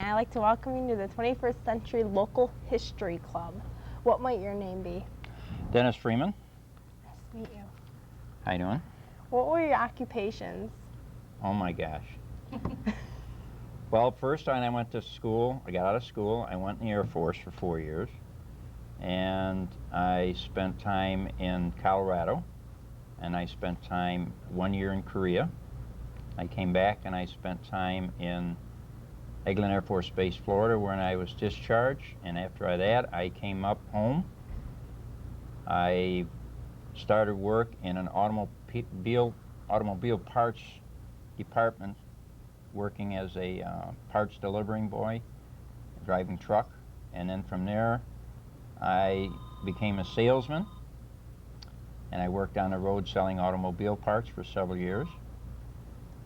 I'd like to welcome you to the 21st Century Local History Club. What might your name be? Dennis Freeman. Nice to meet you. How you doing? What were your occupations? Oh my gosh. Well, first when I went to school, I got out of school, I went in the Air Force for 4 years, and I spent time in Colorado, and I spent time 1 year in Korea. I came back and I spent time in Eglin Air Force Base, Florida, where I was discharged, and after that I came up home. I started work in an automobile parts department, working as a parts delivering boy, driving truck, and then from there I became a salesman, and I worked on the road selling automobile parts for several years.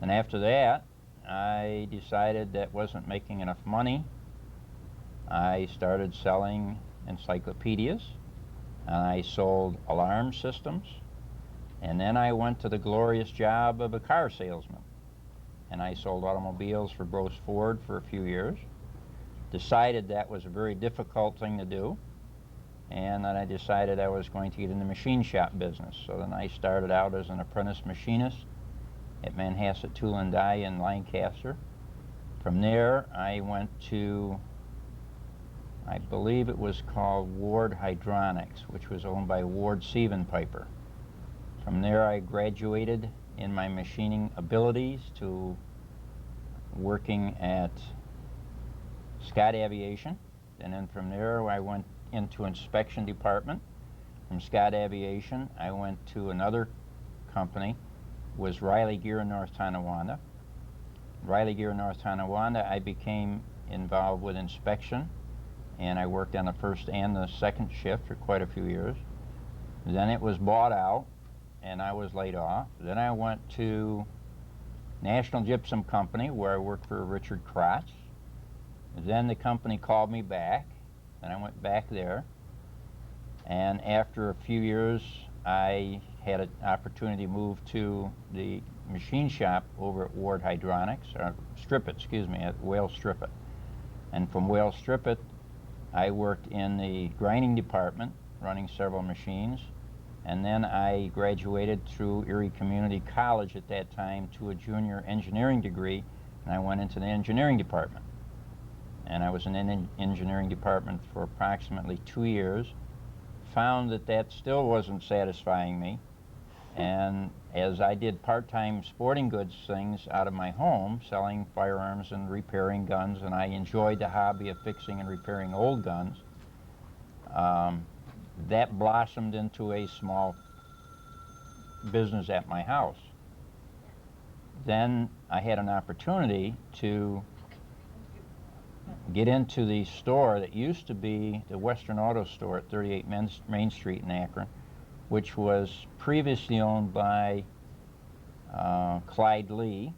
And after that, I decided that wasn't making enough money. I started selling encyclopedias, and I sold alarm systems, and then I went to the glorious job of a car salesman. And I sold automobiles for Brose Ford for a few years. Decided that was a very difficult thing to do, and then I decided I was going to get in the machine shop business. So then I started out as an apprentice machinist at Manhasset Tool and Die in Lancaster. From there I went to, I believe it was called Ward Hydronics, which was owned by Ward Sievenpiper. From there I graduated in my machining abilities to working at Scott Aviation, and then from there I went into inspection department. From Scott Aviation I went to another company, was Riley Gear in North Tonawanda. Riley Gear in North Tonawanda I became involved with inspection, and I worked on the first and the second shift for quite a few years. Then it was bought out and I was laid off. Then I went to National Gypsum Company, where I worked for Richard Kratz. Then the company called me back, and I went back there. And after a few years, I had an opportunity to move to the machine shop over at Ward Hydronics, or Strippet, excuse me, at Whale Strippet. And from Whale Strippet, I worked in the grinding department, running several machines. And then I graduated through Erie Community College at that time to a junior engineering degree, and I went into the engineering department. And I was in the engineering department for approximately 2 years. Found that that still wasn't satisfying me, and as I did part-time sporting goods things out of my home, selling firearms and repairing guns, and I enjoyed the hobby of fixing and repairing old guns, that blossomed into a small business at my house. Then I had an opportunity to get into the store that used to be the Western Auto Store at 38 Main Street in Akron, which was previously owned by Clyde Lee,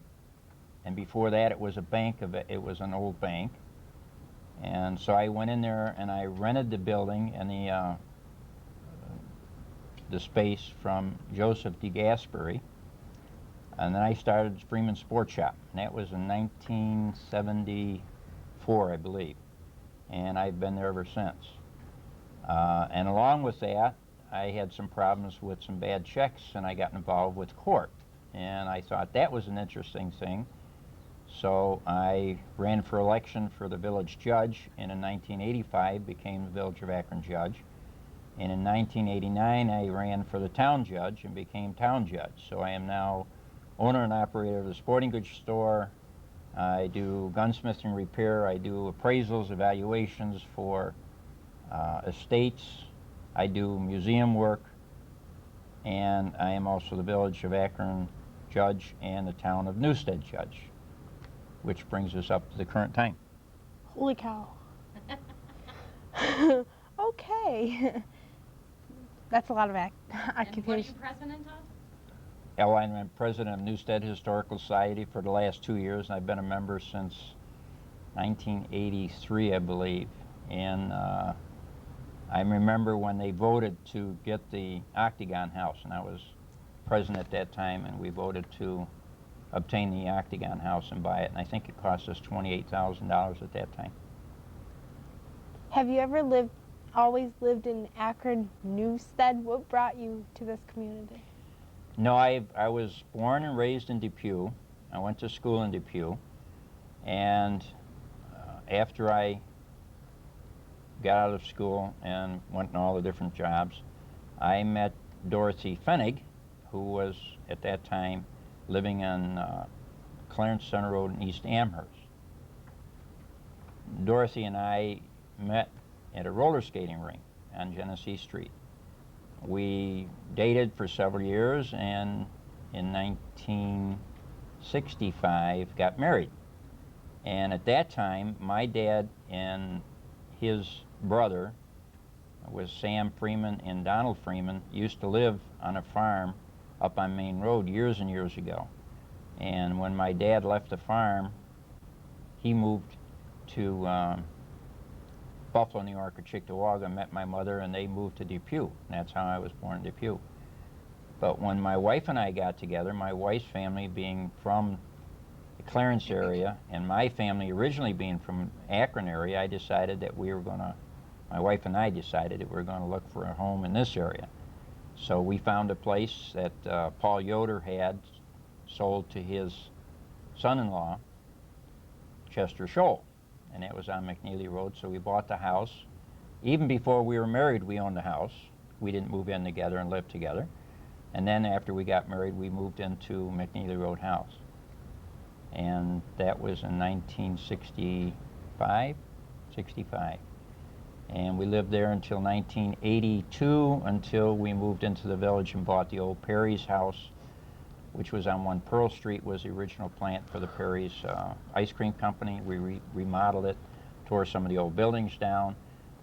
and before that it was a bank it was an old bank. And so I went in there and I rented the building and the space from Joseph DeGaspery, and then I started Freeman Sports Shop, and that was in 1974, I believe, and I've been there ever since. And along with that, I had some problems with some bad checks, and I got involved with court, and I thought that was an interesting thing. So I ran for election for the village judge, and in 1985 became the Village of Akron judge. And in 1989, I ran for the town judge and became town judge. So I am now owner and operator of the sporting goods store. I do gunsmithing repair. I do appraisals, evaluations for estates. I do museum work. And I am also the Village of Akron judge and the town of Newstead judge, which brings us up to the current time. Holy cow. Okay. That's a lot of occupation. And what are you president of? I'm president of Newstead Historical Society for the last 2 years, and I've been a member since 1983, I believe. And I remember when they voted to get the Octagon House, and I was president at that time, and we voted to obtain the Octagon house and buy it, and I think it cost us $28,000 at that time. Have you ever always lived in Akron, Newstead? What brought you to this community? No, I was born and raised in Depew. I went to school in Depew, and after I got out of school and went in all the different jobs, I met Dorothy Fenig, who was at that time living on Clarence Center Road in East Amherst. Dorothy and I met at a roller skating rink on Genesee Street. We dated for several years, and in 1965 got married. And at that time, my dad and his brother, was Sam Freeman and Donald Freeman, used to live on a farm up on Main Road years and years ago. And when my dad left the farm, he moved to Buffalo, New York, or Cheektowaga, met my mother, and they moved to Depew. That's how I was born in Depew. But when my wife and I got together, my wife's family being from the Clarence area, and my family originally being from Akron area, I decided that we were going to, my wife and I decided that we were going to look for a home in this area. So we found a place that Paul Yoder had sold to his son-in-law, Chester Scholl, and that was on McNeely Road. So we bought the house. Even before we were married, we owned the house. We didn't move in together and live together. And then after we got married, we moved into McNeely Road house. And that was in 1965. And we lived there until 1982, until we moved into the village and bought the old Perry's house, which was on 1 Pearl Street, was the original plant for the Perry's ice cream company. We remodeled it, tore some of the old buildings down,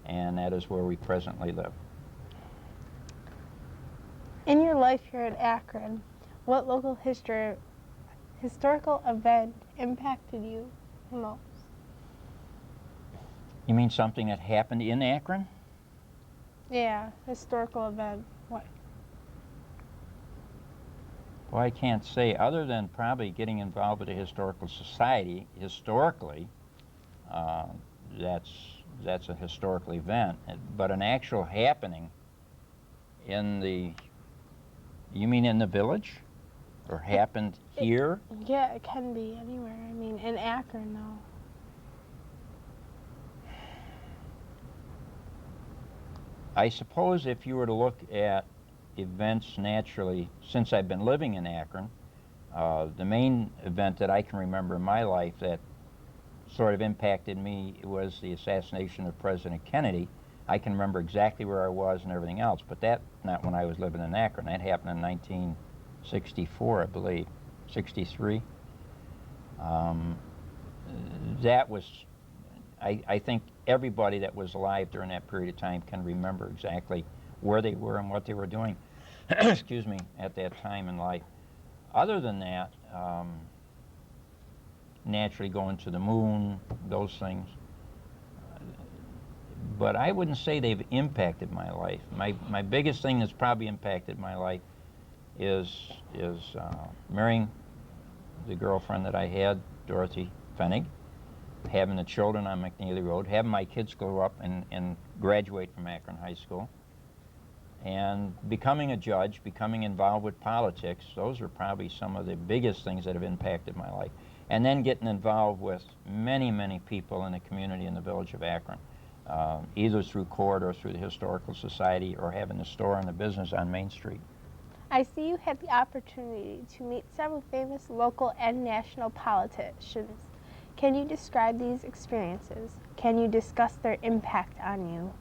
and that is where we presently live. In your life here at Akron, what local historical event impacted you the most? You mean something that happened in Akron? Yeah, historical event. What? Well, I can't say, other than probably getting involved with a historical society. Historically, that's a historical event. But an actual happening in the, you mean in the village? Or happened here? Yeah, it can be anywhere. I mean, in Akron, though. I suppose if you were to look at events naturally, since I've been living in Akron, the main event that I can remember in my life that sort of impacted me was the assassination of President Kennedy. I can remember exactly where I was and everything else, but that's not when I was living in Akron. That happened in 1964, I believe, 63. That was, I think everybody that was alive during that period of time can remember exactly where they were and what they were doing, excuse me, at that time in life. Other than that, naturally going to the moon, those things. But I wouldn't say they've impacted my life. My biggest thing that's probably impacted my life is marrying the girlfriend that I had, Dorothy Fenig, having the children on McNeely Road, having my kids grow up and graduate from Akron High School, and becoming a judge, becoming involved with politics. Those are probably some of the biggest things that have impacted my life. And then getting involved with many, many people in the community in the village of Akron, either through court or through the Historical Society or having a store and a business on Main Street. I see you had the opportunity to meet several famous local and national politicians. Can you describe these experiences? Can you discuss their impact on you?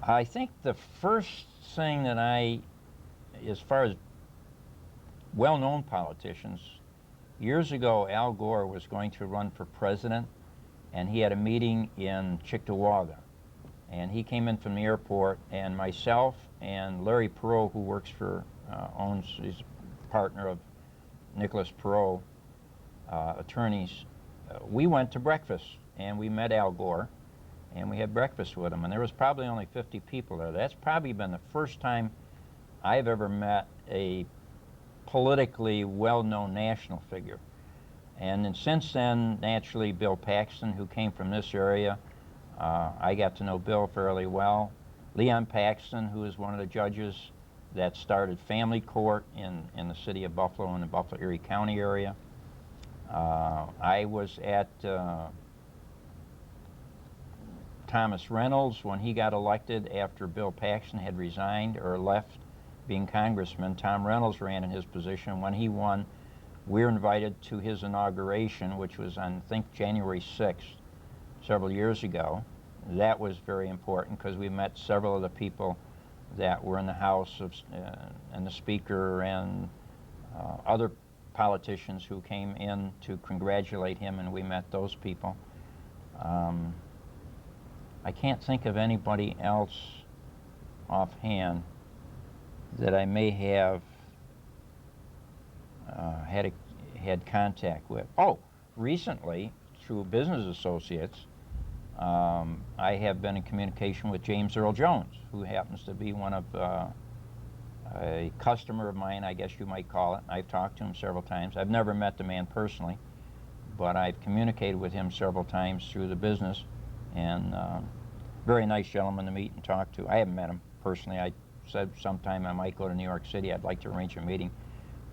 I think the first thing that as far as well-known politicians, years ago Al Gore was going to run for president, and he had a meeting in Cheektowaga. And he came in from the airport, and myself and Larry Perot, who works for, he's a partner of Nicholas Perot, attorneys, we went to breakfast, and we met Al Gore, and we had breakfast with him, and there was probably only 50 people there. That's probably been the first time I've ever met a politically well-known national figure. And then since then, naturally, Bill Paxton, who came from this area, I got to know Bill fairly well. Leon Paxton, who is one of the judges that started family court in the city of Buffalo in the Buffalo-Erie County area. I was at Thomas Reynolds when he got elected after Bill Paxton had resigned or left being congressman. Tom Reynolds ran in his position. When he won, we were invited to his inauguration, which was on, I think, January 6th, several years ago. That was very important because we met several of the people that were in the House of, and the Speaker and other politicians who came in to congratulate him, and we met those people. I can't think of anybody else offhand that I may have had contact with. Oh, recently, through business associates, I have been in communication with James Earl Jones, who happens to be one of a customer of mine, I guess you might call it. I've talked to him several times. I've never met the man personally, but I've communicated with him several times through the business, and very nice gentleman to meet and talk to. I haven't met him personally. I said sometime I might go to New York City. I'd like to arrange a meeting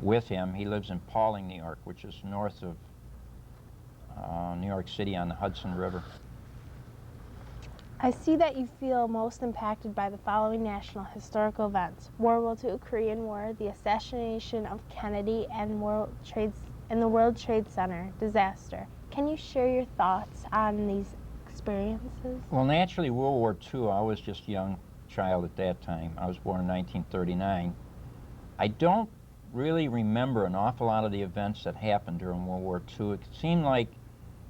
with him. He lives in Pauling, New York, which is north of New York City on the Hudson River. I see that you feel most impacted by the following national historical events: World War II, Korean War, the assassination of Kennedy, and the World Trade Center disaster. Can you share your thoughts on these experiences? Well, naturally, World War II, I was just a young child at that time. I was born in 1939. I don't really remember an awful lot of the events that happened during World War II. It seemed like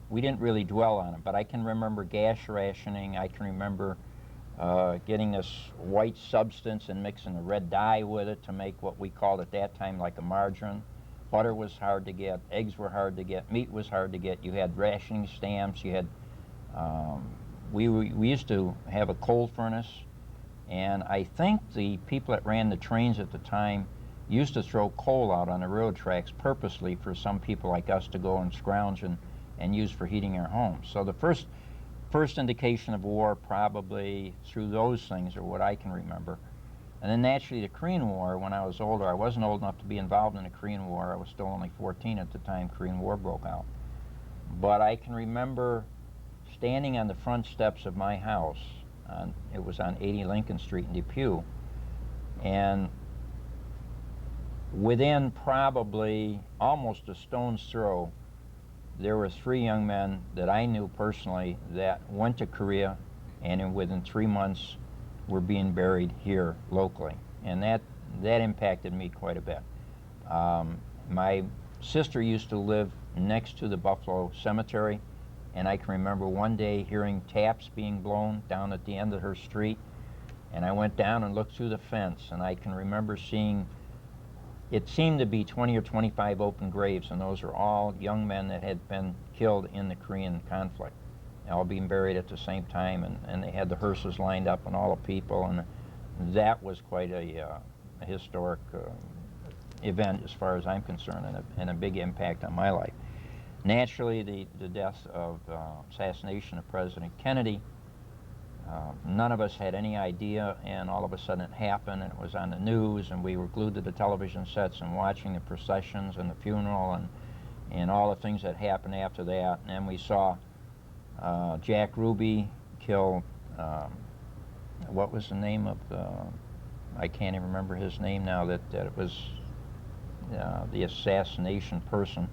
we didn't really dwell on it, but I can remember gas rationing. I can remember getting this white substance and mixing a red dye with it to make what we called at that time like a margarine. Butter was hard to get, eggs were hard to get, meat was hard to get. You had rationing stamps, you had, we used to have a coal furnace, and I think the people that ran the trains at the time used to throw coal out on the railroad tracks purposely for some people like us to go and scrounge and use for heating our homes. So the first indication of war probably through those things are what I can remember. And then naturally the Korean War, when I was older, I wasn't old enough to be involved in the Korean War. I was still only 14 at the time Korean War broke out. But I can remember standing on the front steps of my house, it was on 80 Lincoln Street in Depew, and within probably almost a stone's throw, there were 3 young men that I knew personally that went to Korea and within 3 months were being buried here locally. And that impacted me quite a bit. My sister used to live next to the Buffalo Cemetery, and I can remember one day hearing taps being blown down at the end of her street, and I went down and looked through the fence, and I can remember seeing, it seemed to be 20 or 25 open graves, and those are all young men that had been killed in the Korean conflict, all being buried at the same time, and they had the hearses lined up and all the people, and that was quite a historic event as far as I'm concerned, and a big impact on my life. Naturally, the death of assassination of President Kennedy, none of us had any idea, and all of a sudden it happened, and it was on the news, and we were glued to the television sets and watching the processions and the funeral and all the things that happened after that. And then we saw Jack Ruby kill, what was the name of, I can't even remember his name now, that it was the assassination person.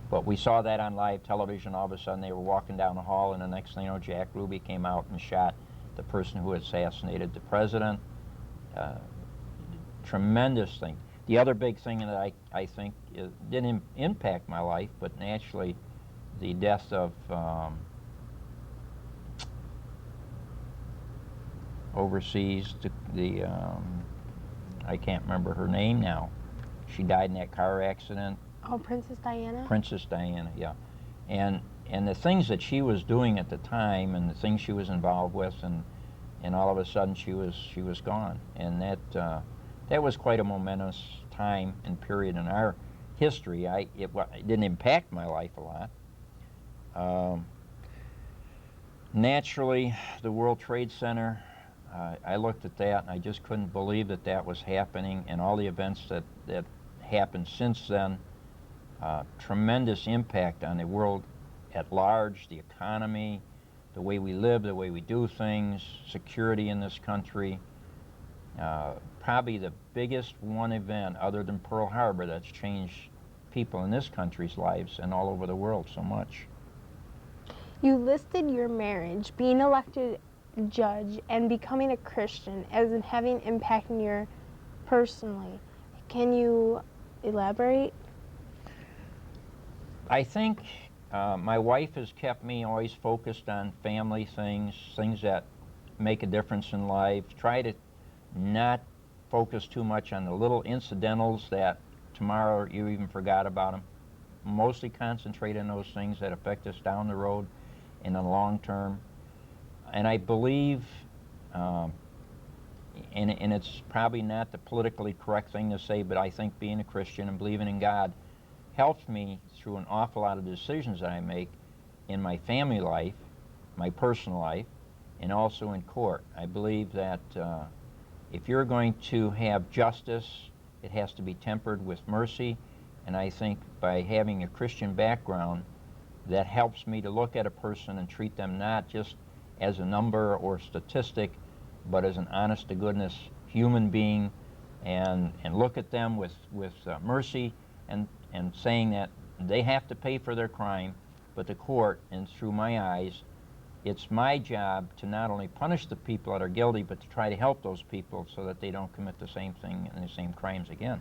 But we saw that on live television. All of a sudden they were walking down the hall, and the next thing you know, Jack Ruby came out and shot the person who assassinated the president. Tremendous thing. The other big thing that I think didn't impact my life, but naturally the death of overseas, I can't remember her name now. She died in that car accident. Oh, Princess Diana? Princess Diana, yeah. And the things that she was doing at the time and the things she was involved with, and all of a sudden she was gone. And that was quite a momentous time and period in our history. It didn't impact my life a lot. Um, Naturally, the World Trade Center, I looked at that and I just couldn't believe that that was happening, and all the events that happened since then. Tremendous impact on the world at large, the economy, the way we live, the way we do things, security in this country. Probably the biggest one event other than Pearl Harbor that's changed people in this country's lives and all over the world so much. You listed your marriage, being elected judge, and becoming a Christian as in having impact in your personally. Can you elaborate? I think my wife has kept me always focused on family things, things that make a difference in life. Try to not focus too much on the little incidentals that tomorrow you even forgot about them. Mostly concentrate on those things that affect us down the road in the long term. And I believe, and it's probably not the politically correct thing to say, but I think being a Christian and believing in God helps me through an awful lot of decisions that I make in my family life, my personal life, and also in court. I believe that if you're going to have justice, it has to be tempered with mercy, and I think by having a Christian background, that helps me to look at a person and treat them not just as a number or statistic, but as an honest-to-goodness human being, and look at them with mercy and saying that they have to pay for their crime, but the court, and through my eyes, it's my job to not only punish the people that are guilty, but to try to help those people so that they don't commit the same thing and the same crimes again.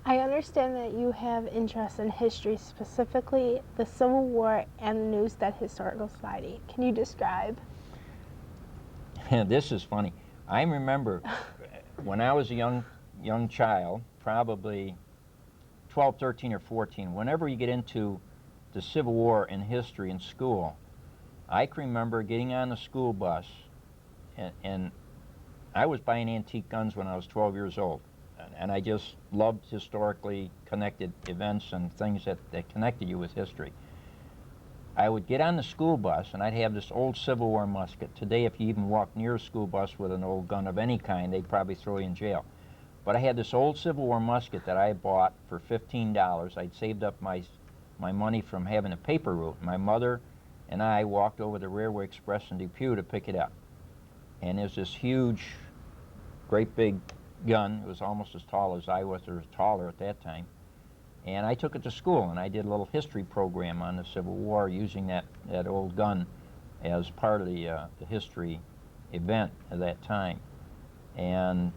I understand that you have interest in history, specifically the Civil War and the Newstead Historical Society. Can you describe? This is funny. I remember when I was a young child, probably 12, 13, or 14, whenever you get into the Civil War and history in school, I can remember getting on the school bus, and I was buying antique guns when I was 12 years old, and I just loved historically connected events and things that connected you with history. I would get on the school bus, and I'd have this old Civil War musket. Today, if you even walk near a school bus with an old gun of any kind, they'd probably throw you in jail. But I had this old Civil War musket that I bought for $15. I'd saved up my money from having a paper route. My mother and I walked over the Railway Express in Depew to pick it up. And there's this huge, great big gun. It was almost as tall as I was, or taller at that time. And I took it to school, and I did a little history program on the Civil War using that old gun as part of the history event at that time. And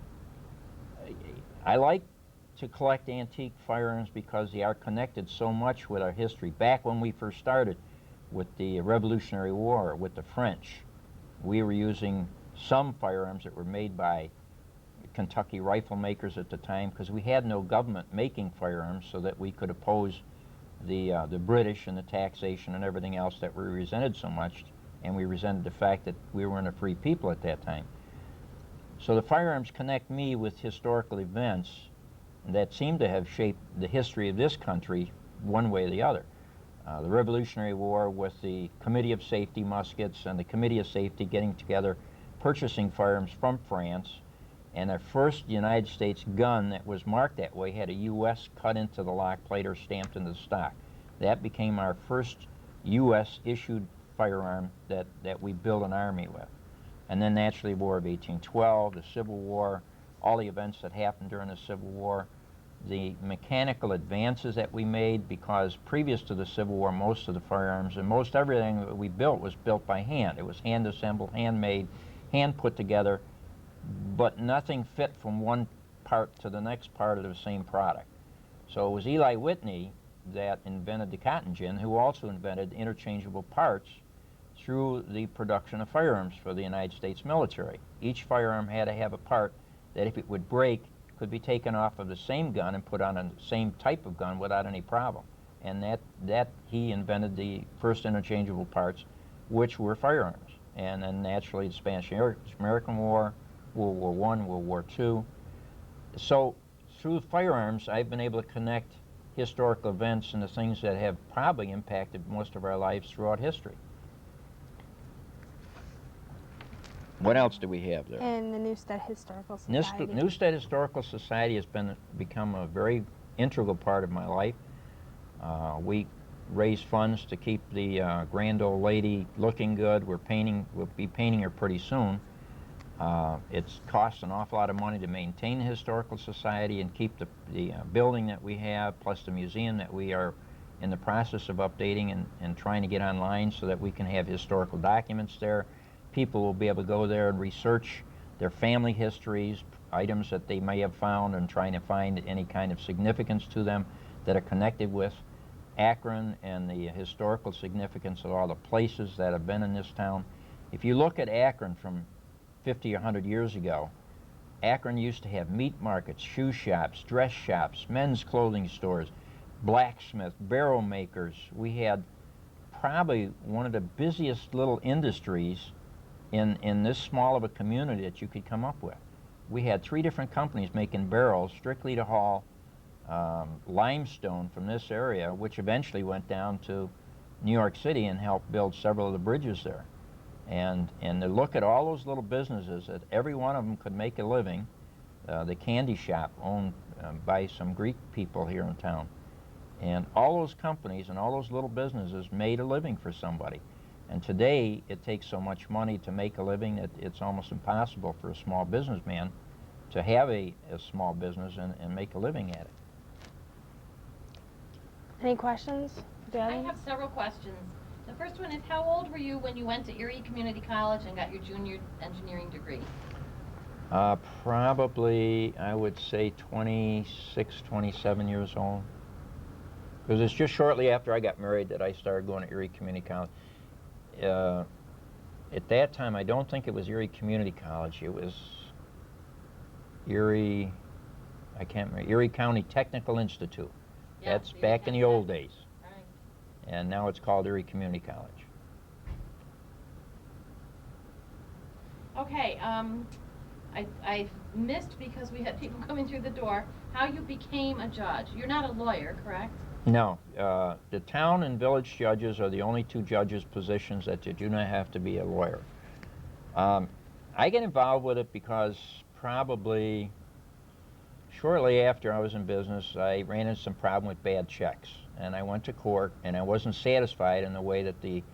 I like to collect antique firearms because they are connected so much with our history. Back when we first started with the Revolutionary War with the French, we were using some firearms that were made by Kentucky rifle makers at the time, because we had no government making firearms, so that we could oppose the British and the taxation and everything else that we resented so much, and we resented the fact that we weren't a free people at that time. So the firearms connect me with historical events that seem to have shaped the history of this country one way or the other. The Revolutionary War with the Committee of Safety muskets and the Committee of Safety getting together, purchasing firearms from France, and the first United States gun that was marked that way had a U.S. cut into the lock plate or stamped into the stock. That became our first U.S. issued firearm that we built an army with. And then naturally War of 1812, the Civil War, all the events that happened during the Civil War, the mechanical advances that we made, because previous to the Civil War, most of the firearms and most everything that we built was built by hand. It was hand assembled, handmade, hand put together, but nothing fit from one part to the next part of the same product. So it was Eli Whitney that invented the cotton gin, who also invented interchangeable parts through the production of firearms for the United States military. Each firearm had to have a part that, if it would break, could be taken off of the same gun and put on a same type of gun without any problem. And that he invented the first interchangeable parts, which were firearms. And then naturally the Spanish-American War, World War I, World War II. So through firearms, I've been able to connect historical events and the things that have probably impacted most of our lives throughout history. What else do we have there? And the Newstead Historical Society. Newstead Historical Society has become a very integral part of my life. We raise funds to keep the grand old lady looking good. We'll be painting her pretty soon. It's costs an awful lot of money to maintain the Historical Society and keep the building that we have, plus the museum that we are in the process of updating and trying to get online so that we can have historical documents there. People will be able to go there and research their family histories, items that they may have found, and trying to find any kind of significance to them that are connected with Akron and the historical significance of all the places that have been in this town. If you look at Akron from 50 or 100 years ago, Akron used to have meat markets, shoe shops, dress shops, men's clothing stores, blacksmiths, barrel makers. We had probably one of the busiest little industries in this small of a community that you could come up with. We had 3 different companies making barrels strictly to haul limestone from this area, which eventually went down to New York City and helped build several of the bridges there. And to look at all those little businesses that every one of them could make a living. The candy shop owned by some Greek people here in town. And all those companies and all those little businesses made a living for somebody. And today, it takes so much money to make a living that it's almost impossible for a small businessman to have a small business and make a living at it. Any questions? I have several questions. The first one is, how old were you when you went to Erie Community College and got your junior engineering degree? Probably, I would say 26, 27 years old. Because it's just shortly after I got married that I started going to Erie Community College. At that time, I don't think it was Erie Community College. It was Erie, I can't remember, Erie County Technical Institute. Yeah, That's back in the old days. Right. And now it's called Erie Community College. Okay, I missed, because we had people coming through the door, how you became a judge. You're not a lawyer, correct? No, the town and village judges are the only 2 judges positions that you do not have to be a lawyer. I get involved with it because probably shortly after I was in business, I ran into some problem with bad checks, and I went to court, and I wasn't satisfied in the way that the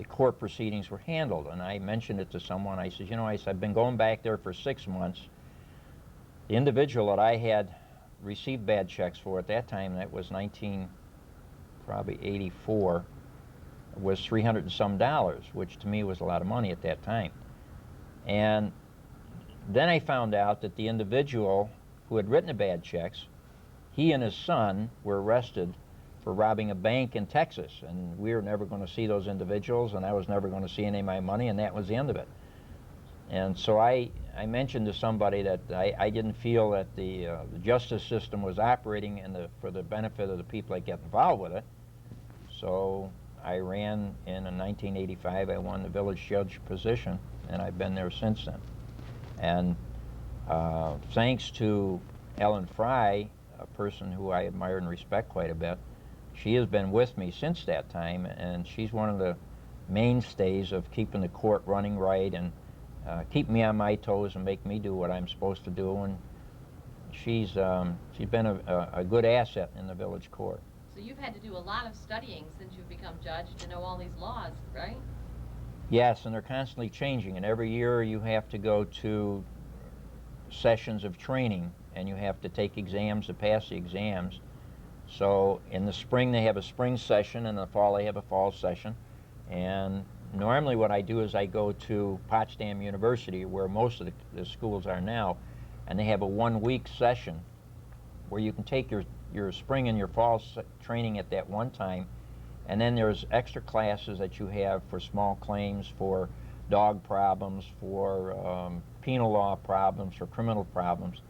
court proceedings were handled. And I mentioned it to someone. I said, I've been going back there for 6 months. The individual that I had received bad checks for at that time, that was 1984, was $300 and some, which to me was a lot of money at that time. And then I found out that the individual who had written the bad checks, he and his son were arrested for robbing a bank in Texas, and we were never going to see those individuals, and I was never going to see any of my money, and that was the end of it. And so I mentioned to somebody that I didn't feel that the justice system was operating for the benefit of the people that get involved with it. So I ran in 1985. I won the village judge position, and I've been there since then. And thanks to Ellen Fry, a person who I admire and respect quite a bit, she has been with me since that time, and she's one of the mainstays of keeping the court running right and keep me on my toes and make me do what I'm supposed to do. And she's been a good asset in the village court. So you've had to do a lot of studying since you've become judge to know all these laws, right? Yes, and they're constantly changing, and every year you have to go to sessions of training, and you have to take exams to pass the exams. So in the spring they have a spring session, and in the fall they have a fall session. And normally what I do is I go to Potsdam University, where most of the schools are now, and they have a 1-week session where you can take your spring and your fall training at that one time, and then there's extra classes that you have for small claims, for dog problems, for penal law problems, for criminal problems,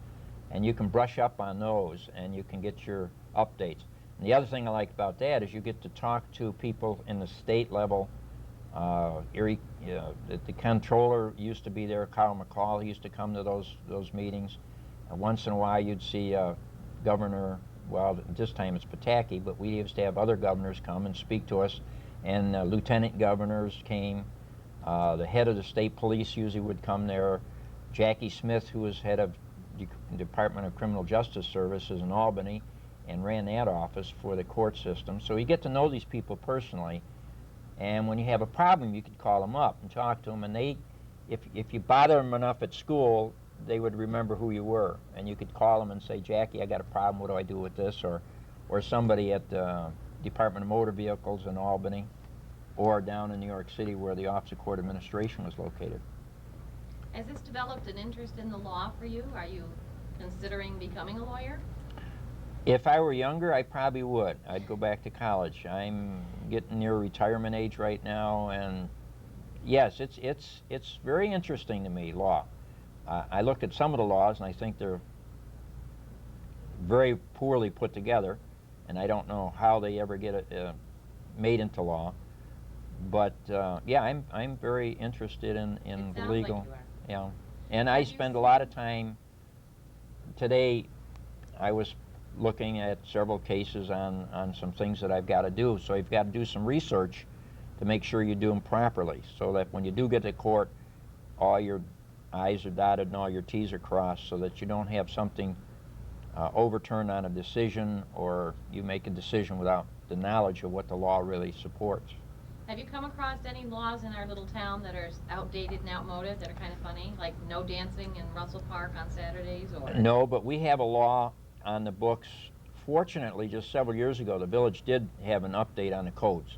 and you can brush up on those and you can get your updates. And the other thing I like about that is you get to talk to people in the state level. The comptroller used to be there, Carl McCall, he used to come to those meetings. Once in a while you'd see a governor, well, this time it's Pataki, but we used to have other governors come and speak to us, and lieutenant governors came. The head of the state police usually would come there. Jackie Smith, who was head of the Department of Criminal Justice Services in Albany and ran that office for the court system. So you get to know these people personally, and when you have a problem, you could call them up and talk to them, and they, if you bother them enough at school, they would remember who you were, and you could call them and say, Jackie, I got a problem, what do I do with this? Or somebody at the Department of Motor Vehicles in Albany, or down in New York City where the Office of Court Administration was located. Has this developed an interest in the law for you? Are you considering becoming a lawyer? If I were younger, I probably would. I'd go back to college. I'm getting near retirement age right now, and yes, it's very interesting to me, law. I look at some of the laws and I think they're very poorly put together, and I don't know how they ever get it made into law. But yeah, I'm very interested in the legal. Like you are. Yeah, and I spend a lot of time. Today, I was looking at several cases on some things that I've got to do. So I've got to do some research to make sure you do them properly, so that when you do get to court, all your I's are dotted and all your T's are crossed, so that you don't have something overturned on a decision, or you make a decision without the knowledge of what the law really supports. Have you come across any laws in our little town that are outdated and outmoded that are kind of funny, like no dancing in Russell Park on Saturdays? Or No, but we have a law on the books. Fortunately, just several years ago, the village did have an update on the codes.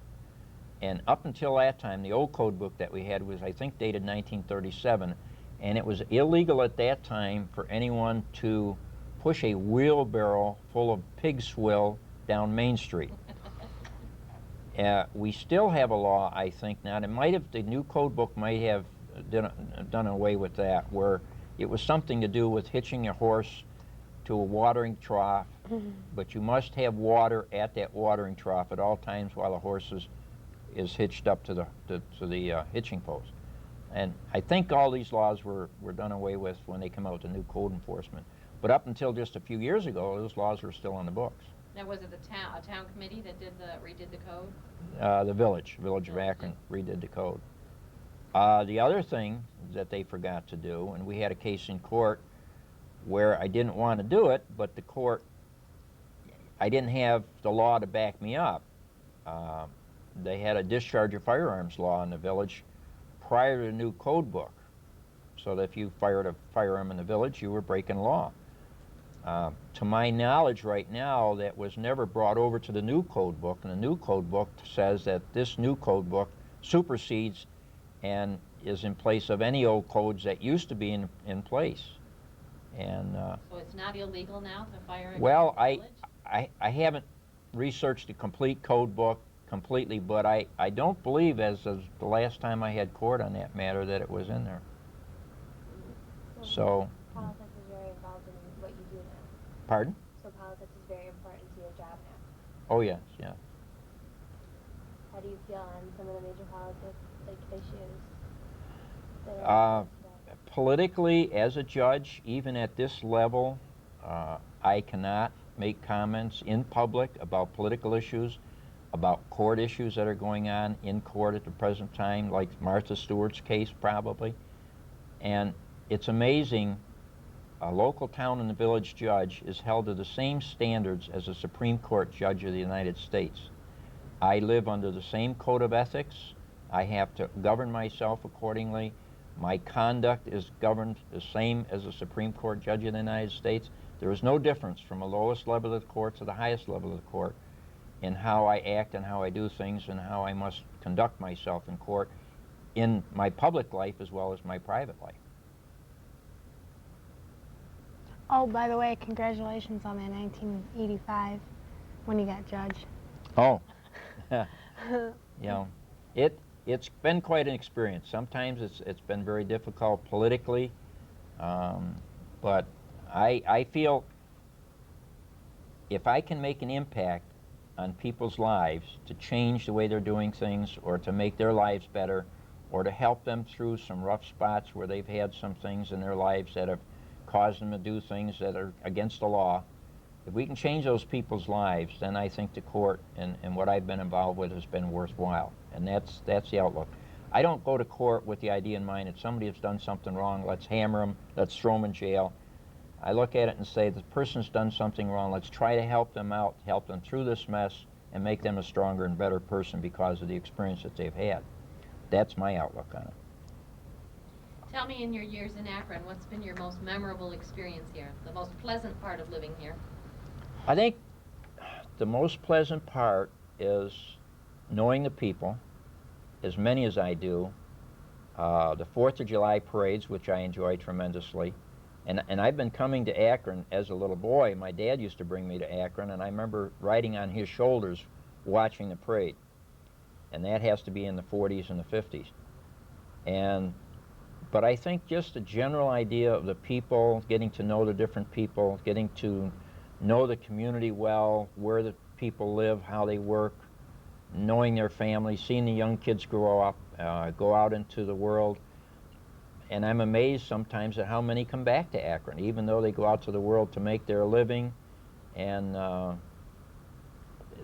And up until that time, the old code book that we had was, I think, dated 1937, and it was illegal at that time for anyone to push a wheelbarrow full of pig swill down Main Street. We still have a law, I think now, and it might have, the new code book might have done away with that, where it was something to do with hitching a horse to a watering trough, but you must have water at that watering trough at all times while the horse is hitched up to the hitching post. And I think all these laws were done away with when they come out with the new code enforcement. But up until just a few years ago, those laws were still on the books. now, was it a town committee that redid the code? The Village of Akron redid the code. The other thing that they forgot to do, and we had a case in court where I didn't want to do it, but the court, I didn't have the law to back me up. They had a discharge of firearms law in the village prior to the new code book, so that if you fired a firearm in the village, you were breaking law. To my knowledge right now, that was never brought over to the new code book, and the new code book says that this new code book supersedes and is in place of any old codes that used to be in place. And So it's not illegal now to fire a well, gun in the village? I haven't researched the complete code book completely, but I don't believe, as of the last time I had court on that matter, that it was in there. So, Politics is very involved in what you do now. pardon? So politics is very important to your job now. Oh, yes, yeah. How do you feel on some of the major politics, like, issues that Uh, are today? Politically, as a judge, even at this level, I cannot make comments in public about political issues, about court issues that are going on in court at the present time, like Martha Stewart's case probably. And it's amazing, a local town and the village judge is held to the same standards as a Supreme Court judge of the United States. I live under the same code of ethics. I have to govern myself accordingly. My conduct is governed the same as a Supreme Court judge of the United States. There is no difference from the lowest level of the court to the highest level of the court in how I act and how I do things and how I must conduct myself in court in my public life as well as my private life. Oh, by the way, congratulations on that 1985 when you got judge. Oh, you know, it's been quite an experience. Sometimes it's been very difficult politically, but I feel if I can make an impact on people's lives to change the way they're doing things, or to make their lives better, or to help them through some rough spots where they've had some things in their lives that have cause them to do things that are against the law. If we can change those people's lives, then I think the court and what I've been involved with has been worthwhile. And that's the outlook. I don't go to court with the idea in mind that somebody has done something wrong, let's hammer them, let's throw them in jail. I look at it and say, the person's done something wrong, let's try to help them out, help them through this mess, and make them a stronger and better person because of the experience that they've had. That's my outlook on it. Tell me, in your years in Akron, what's been your most memorable experience here? The most pleasant part of living here? I think the most pleasant part is knowing the people, as many as I do, the 4th of July parades, which I enjoy tremendously. And I've been coming to Akron as a little boy. My dad used to bring me to Akron, and I remember riding on his shoulders watching the parade. And that has to be in the 40s and the 50s. But I think just the general idea of the people, getting to know the different people, getting to know the community well, where the people live, how they work, knowing their families, seeing the young kids grow up, go out into the world. And I'm amazed sometimes at how many come back to Akron, even though they go out to the world to make their living, and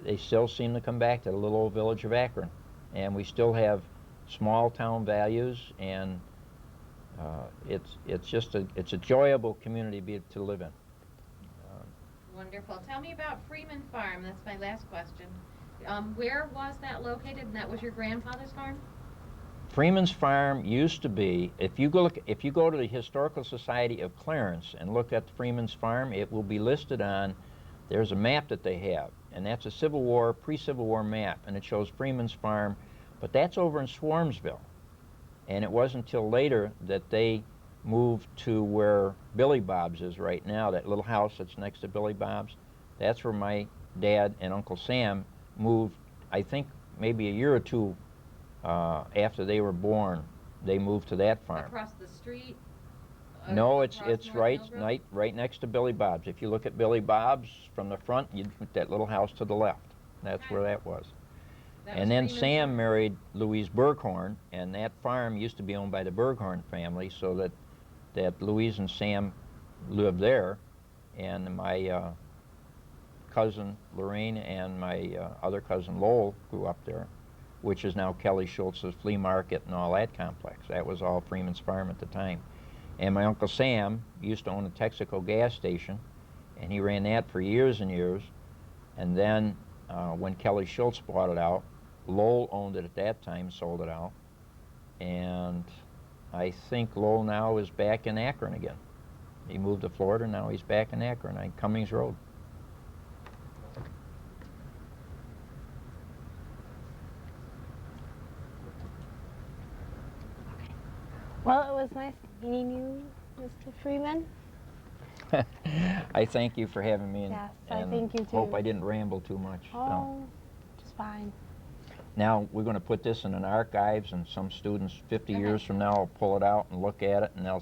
they still seem to come back to the little old village of Akron. And we still have small town values, and it's a enjoyable community to live in. Wonderful. Tell me about Freeman Farm. That's my last question. Where was that located? And that was your grandfather's farm? Freeman's Farm used to be, if you go to the Historical Society of Clarence and look at Freeman's Farm, it will be listed on, there's a map that they have, and that's a Civil War, pre-Civil War map, and it shows Freeman's Farm, but that's over in Swarmsville. And it wasn't until later that they moved to where Billy Bob's is right now, that little house that's next to Billy Bob's. That's where my dad and Uncle Sam moved, I think maybe a year or two after they were born. They moved to that farm. Across the street? No, it's North right next to Billy Bob's. If you look at Billy Bob's from the front, you'd put that little house to the left. That's where that was. And then Sam married Louise Berghorn, and that farm used to be owned by the Berghorn family, so that Louise and Sam lived there, and my cousin Lorraine and my other cousin Lowell grew up there, which is now Kelly Schultz's flea market and all that complex. That was all Freeman's Farm at the time. And my Uncle Sam used to own a Texaco gas station, and he ran that for years and years. And then when Kelly Schultz bought it out, Lowell owned it at that time, sold it out. And I think Lowell now is back in Akron again. He moved to Florida, now he's back in Akron on Cummings Road. Well, it was nice meeting you, Mr. Freeman. I thank you for having me, Yes, and I thank you too. hope I didn't ramble too much. Oh, just fine. Now, we're going to put this in an archives, and some students 50 Okay. years from now will pull it out and look at it, and they'll